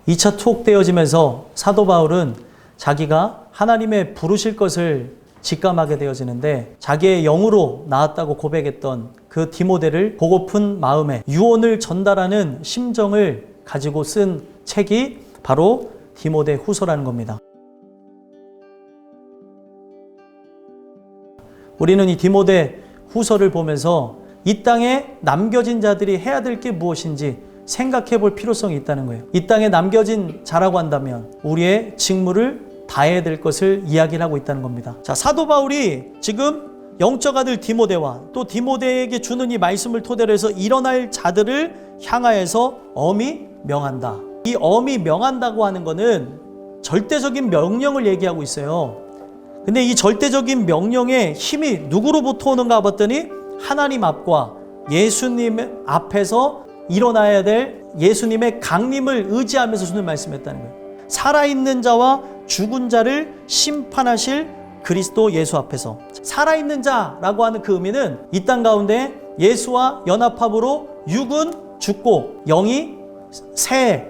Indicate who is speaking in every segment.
Speaker 1: 2차 투옥되어지면서 사도 바울은 자기가 하나님의 부르실 것을 직감하게 되어지는데 자기의 영으로 나았다고 고백했던 그 디모데를 보고픈 마음에 유언을 전달하는 심정을 가지고 쓴 책이 바로 디모데 후서라는 겁니다. 우리는 이 디모데 후서를 보면서 이 땅에 남겨진 자들이 해야 될 게 무엇인지 생각해 볼 필요성이 있다는 거예요. 이 땅에 남겨진 자라고 한다면 우리의 직무를 다해야 될 것을 이야기를 하고 있다는 겁니다. 자, 사도 바울이 지금 영적 아들 디모데와 또 디모데에게 주는 이 말씀을 토대로 해서 일어날 자들을 향하여서 엄히 명한다. 이 엄히 명한다고 하는 거는 절대적인 명령을 얘기하고 있어요. 근데 이 절대적인 명령의 힘이 누구로부터 오는가 봤더니 하나님 앞과 예수님 앞에서 일어나야 될 예수님의 강림을 의지하면서 주는 말씀이었다는 거예요. 살아있는 자와 죽은 자를 심판하실 그리스도 예수 앞에서. 살아있는 자라고 하는 그 의미는 이 땅 가운데 예수와 연합함으로 육은 죽고 영이 새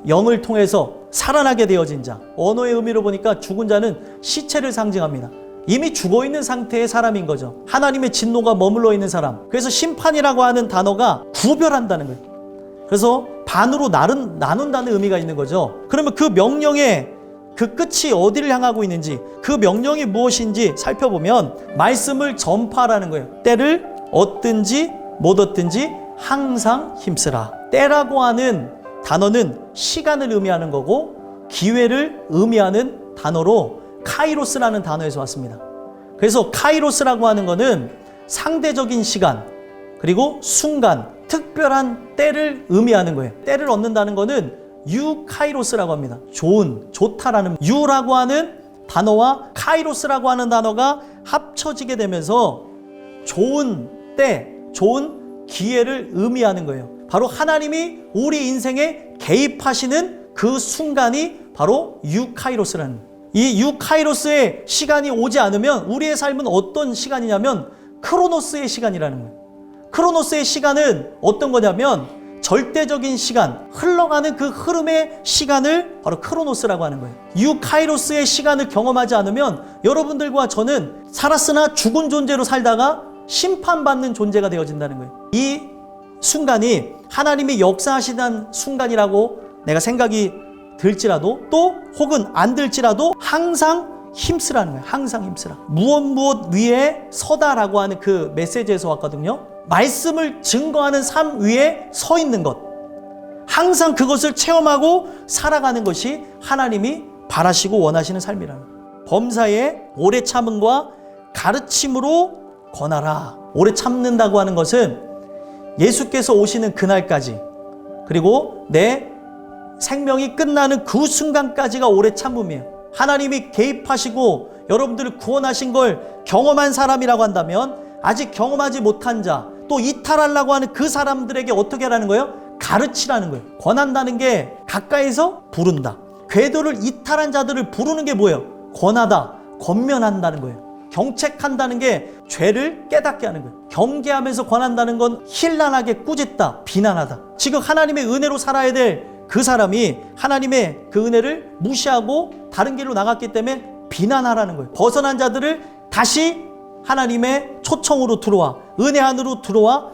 Speaker 1: 영을 통해서 살아나게 되어진 자. 언어의 의미로 보니까 죽은 자는 시체를 상징합니다. 이미 죽어있는 상태의 사람인 거죠. 하나님의 진노가 머물러 있는 사람. 그래서 심판이라고 하는 단어가 구별한다는 거예요. 그래서 반으로 나눈다는 의미가 있는 거죠. 그러면 그 명령의 그 끝이 어디를 향하고 있는지, 그 명령이 무엇인지 살펴보면 말씀을 전파하라는 거예요. 때를 얻든지 못 얻든지 항상 힘쓰라. 때라고 하는 단어는 시간을 의미하는 거고 기회를 의미하는 단어로 카이로스라는 단어에서 왔습니다. 그래서 카이로스라고 하는 거는 상대적인 시간 그리고 순간, 특별한 때를 의미하는 거예요. 때를 얻는다는 거는 유카이로스라고 합니다. 좋은, 좋다라는 유라고 하는 단어와 카이로스라고 하는 단어가 합쳐지게 되면서 좋은 때, 좋은 기회를 의미하는 거예요. 바로 하나님이 우리 인생에 개입하시는 그 순간이 바로 유카이로스라는 거예요. 이 유카이로스의 시간이 오지 않으면 우리의 삶은 어떤 시간이냐면 크로노스의 시간이라는 거예요. 크로노스의 시간은 어떤 거냐면 절대적인 시간, 흘러가는 그 흐름의 시간을 바로 크로노스라고 하는 거예요. 유카이로스의 시간을 경험하지 않으면 여러분들과 저는 살았으나 죽은 존재로 살다가 심판받는 존재가 되어진다는 거예요. 이 순간이 하나님이 역사하시는 순간이라고 내가 생각이 들지라도 또 혹은 안 들지라도 항상 힘쓰라는 거예요. 항상 힘쓰라. 무엇 위에 서다라고 하는 그 메시지에서 왔거든요. 말씀을 증거하는 삶 위에 서 있는 것. 항상 그것을 체험하고 살아가는 것이 하나님이 바라시고 원하시는 삶이라는 거예요. 범사에 오래 참음과 가르침으로 권하라. 오래 참는다고 하는 것은 예수께서 오시는 그날까지 그리고 내 생명이 끝나는 그 순간까지가 오래 참음이에요. 하나님이 개입하시고 여러분들을 구원하신 걸 경험한 사람이라고 한다면 아직 경험하지 못한 자, 또 이탈하려고 하는 그 사람들에게 어떻게 하라는 거예요? 가르치라는 거예요. 권한다는 게 가까이서 부른다. 궤도를 이탈한 자들을 부르는 게 뭐예요? 권하다, 권면한다는 거예요. 경책한다는 게 죄를 깨닫게 하는 거예요. 경계하면서 권한다는 건 힐난하게 꾸짖다, 비난하다. 지금 하나님의 은혜로 살아야 될 그 사람이 하나님의 그 은혜를 무시하고 다른 길로 나갔기 때문에 비난하라는 거예요. 벗어난 자들을 다시 하나님의 초청으로 들어와, 은혜 안으로 들어와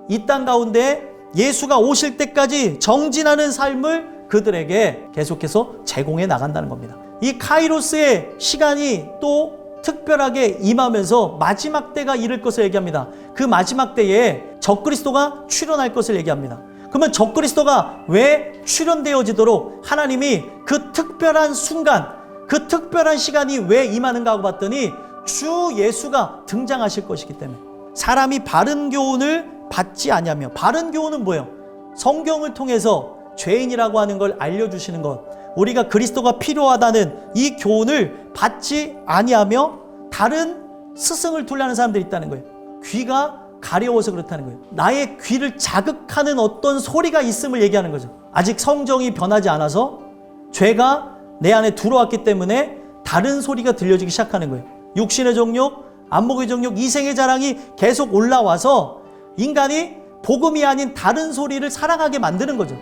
Speaker 1: 이 땅 가운데 예수가 오실 때까지 정진하는 삶을 그들에게 계속해서 제공해 나간다는 겁니다. 이 카이로스의 시간이 또 특별하게 임하면서 마지막 때가 이를 것을 얘기합니다. 그 마지막 때에 적그리스도가 출현할 것을 얘기합니다. 그러면 적그리스도가 왜 출현되어지도록 하나님이 그 특별한 순간, 그 특별한 시간이 왜 임하는가 하고 봤더니 주 예수가 등장하실 것이기 때문에. 사람이 바른 교훈을 받지 아니하며, 바른 교훈은 뭐예요? 성경을 통해서 죄인이라고 하는 걸 알려주시는 것, 우리가 그리스도가 필요하다는 이 교훈을 받지 아니하며 다른 스승을 두려는 사람들이 있다는 거예요. 귀가 가려워서 그렇다는 거예요. 나의 귀를 자극하는 어떤 소리가 있음을 얘기하는 거죠. 아직 성정이 변하지 않아서 죄가 내 안에 들어왔기 때문에 다른 소리가 들려지기 시작하는 거예요. 육신의 정욕, 안목의 정욕, 이생의 자랑이 계속 올라와서 인간이 복음이 아닌 다른 소리를 사랑하게 만드는 거죠.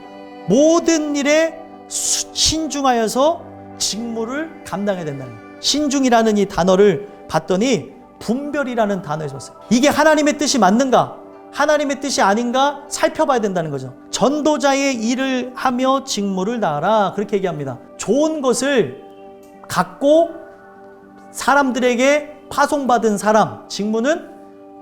Speaker 1: 모든 일에 신중하여서 직무를 감당해야 된다는 거예요. 신중이라는 이 단어를 봤더니 분별이라는 단어에서 왔어요. 이게 하나님의 뜻이 맞는가? 하나님의 뜻이 아닌가 살펴봐야 된다는 거죠. 전도자의 일을 하며 직무를 다하라, 그렇게 얘기합니다. 좋은 것을 갖고 사람들에게 파송받은 사람, 직무는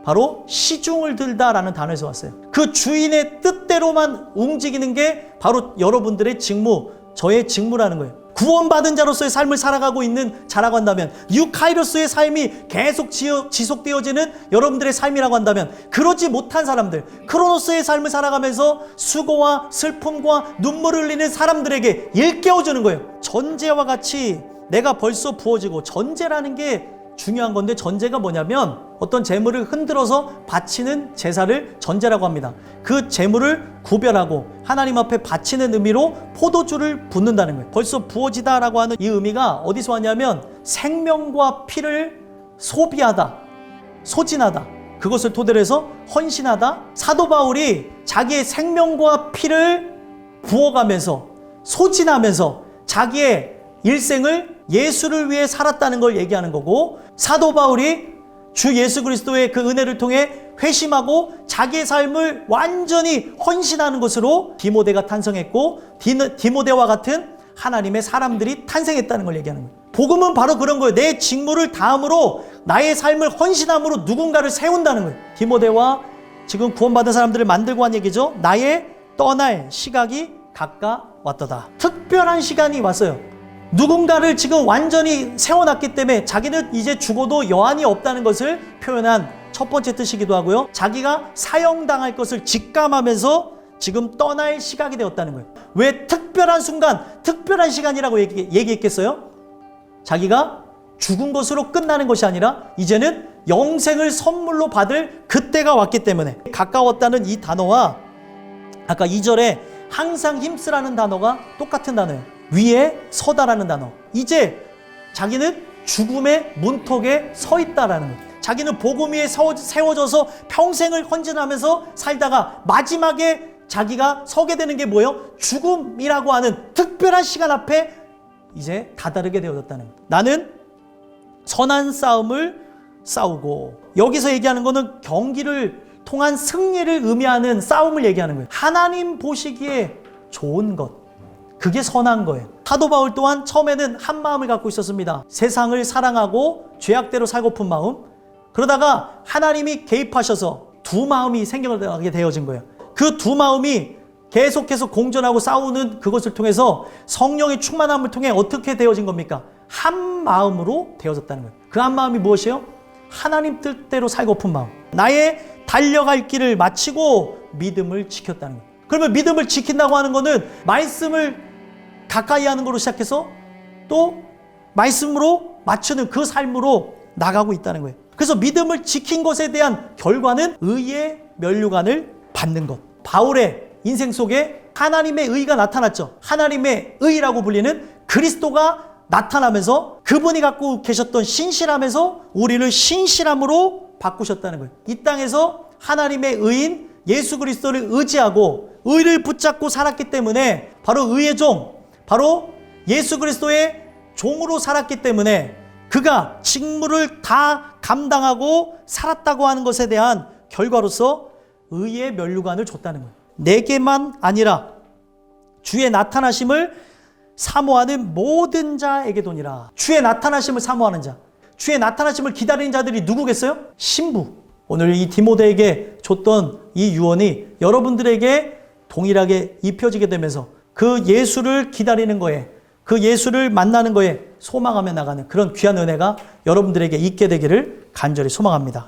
Speaker 1: 바로 시중을 들다라는 단어에서 왔어요. 그 주인의 뜻대로만 움직이는 게 바로 여러분들의 직무, 저의 직무라는 거예요. 구원받은 자로서의 삶을 살아가고 있는 자라고 한다면, 유카이로스의 삶이 계속 지속되어지는 여러분들의 삶이라고 한다면, 그러지 못한 사람들, 크로노스의 삶을 살아가면서 수고와 슬픔과 눈물을 흘리는 사람들에게 일깨워주는 거예요. 전제와 같이 내가 벌써 부어지고, 전제라는 게 중요한 건데, 전제가 뭐냐면 어떤 재물을 흔들어서 바치는 제사를 전제라고 합니다. 그 재물을 구별하고 하나님 앞에 바치는 의미로 포도주를 붓는다는 거예요. 벌써 부어지다라고 하는 이 의미가 어디서 왔냐면 생명과 피를 소비하다, 소진하다, 그것을 토대로 해서 헌신하다. 사도 바울이 자기의 생명과 피를 부어가면서 소진하면서 자기의 일생을 예수를 위해 살았다는 걸 얘기하는 거고, 사도 바울이 주 예수 그리스도의 그 은혜를 통해 회심하고 자기의 삶을 완전히 헌신하는 것으로 디모데가 탄생했고, 디모데와 같은 하나님의 사람들이 탄생했다는 걸 얘기하는 거예요. 복음은 바로 그런 거예요. 내 직무를 다함으로 나의 삶을 헌신함으로 누군가를 세운다는 거예요. 디모데와 지금 구원받은 사람들을 만들고 한 얘기죠. 나의 떠날 시각이 가까웠도다. 특별한 시간이 왔어요. 누군가를 지금 완전히 세워놨기 때문에 자기는 이제 죽어도 여한이 없다는 것을 표현한 첫 번째 뜻이기도 하고요. 자기가 사형당할 것을 직감하면서 지금 떠날 시각이 되었다는 거예요. 왜 특별한 순간, 특별한 시간이라고 얘기했겠어요? 자기가 죽은 것으로 끝나는 것이 아니라 이제는 영생을 선물로 받을 그때가 왔기 때문에, 가까웠다는 이 단어와 아까 2절에 항상 힘쓰라는 단어가 똑같은 단어예요. 위에 서다라는 단어. 이제 자기는 죽음의 문턱에 서 있다라는 거예요. 자기는 복음 위에 세워져서 평생을 헌신하면서 살다가 마지막에 자기가 서게 되는 게 뭐예요? 죽음이라고 하는 특별한 시간 앞에 이제 다다르게 되어졌다는 거예요. 나는 선한 싸움을 싸우고, 여기서 얘기하는 거는 경기를 통한 승리를 의미하는 싸움을 얘기하는 거예요. 하나님 보시기에 좋은 것, 그게 선한 거예요. 사도 바울 또한 처음에는 한 마음을 갖고 있었습니다. 세상을 사랑하고 죄악대로 살고픈 마음. 그러다가 하나님이 개입하셔서 두 마음이 생겨나게 되어진 거예요. 그 두 마음이 계속해서 공존하고 싸우는 그것을 통해서 성령의 충만함을 통해 어떻게 되어진 겁니까? 한 마음으로 되어졌다는 거예요. 그 한 마음이 무엇이에요? 하나님 뜻대로 살고픈 마음. 나의 달려갈 길을 마치고 믿음을 지켰다는 거예요. 그러면 믿음을 지킨다고 하는 거는 말씀을 가까이 하는 걸로 시작해서 또 말씀으로 맞추는 그 삶으로 나가고 있다는 거예요. 그래서 믿음을 지킨 것에 대한 결과는 의의 면류관을 받는 것. 바울의 인생 속에 하나님의 의가 나타났죠. 하나님의 의라고 불리는 그리스도가 나타나면서 그분이 갖고 계셨던 신실함에서 우리를 신실함으로 바꾸셨다는 거예요. 이 땅에서 하나님의 의인 예수 그리스도를 의지하고 의를 붙잡고 살았기 때문에, 바로 의의 종, 바로 예수 그리스도의 종으로 살았기 때문에 그가 직무를 다 감당하고 살았다고 하는 것에 대한 결과로서 의의 면류관을 줬다는 거예요. 내게만 아니라 주의 나타나심을 사모하는 모든 자에게도니라. 주의 나타나심을 사모하는 자, 주의 나타나심을 기다리는 자들이 누구겠어요? 신부. 오늘 이 디모데에게 줬던 이 유언이 여러분들에게 동일하게 입혀지게 되면서 그 예수를 기다리는 거에, 그 예수를 만나는 거에 소망하며 나가는 그런 귀한 은혜가 여러분들에게 있게 되기를 간절히 소망합니다.